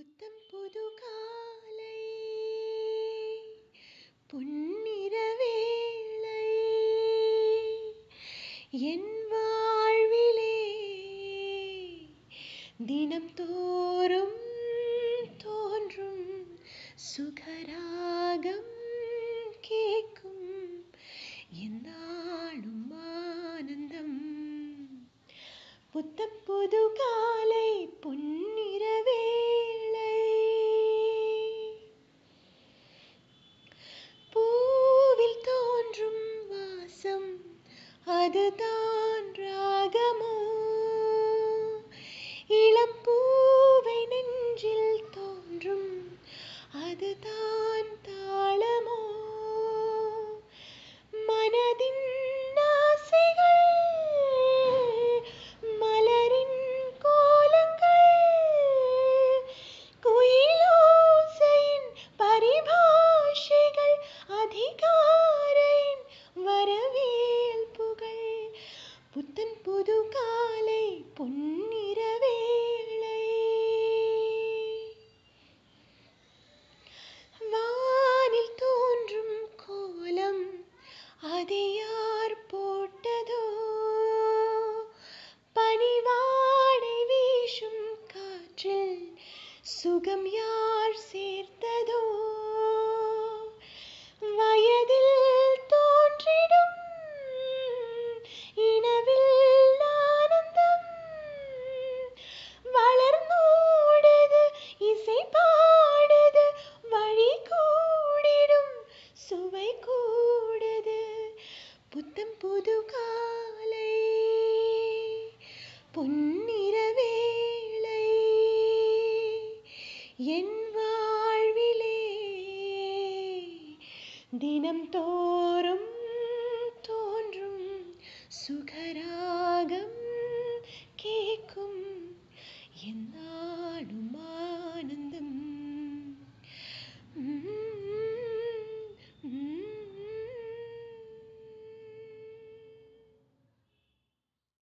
புத்தம் புது காலை பொன்னிற வேளை என் வாழ்விலே தினம் தோறும் தோன்றும் சுகராகம் கேட்கும் என்னாலும் ஆனந்தம். புத்தம் புது காலை பொன்னிற வேளை பூவில் தோன்றும் வாசம் அதுதான் ராகமோ, இளம் பூவை நெஞ்சில் தோன்றும் அதுதான் தாளமோ, மனதின் ஆசைகள் மலரின் கோலங்கள் குயிலோசையின் பரிபாஷைகள் அதிகாரின் வரவேற்புகள். புத்தன் புது காலை பொன்னிற வேளை வானில் தோன்றும் கோலம் அதை யார் போட்டதோ, பனிவாடை வீசும் காற்றில் சுகம் யார் சேர்த்ததோ, வயதில் தோன்றிடும் இனவில் ஆனந்தம் வளர்ந்தோடுது இசை பாடுது வழி கூடிடும் சுவை கூடுது. புத்தம் புது காலை பொன்னிற வேளை என் வாழ்விலே தினம் தோறும் தோன்றும் சுக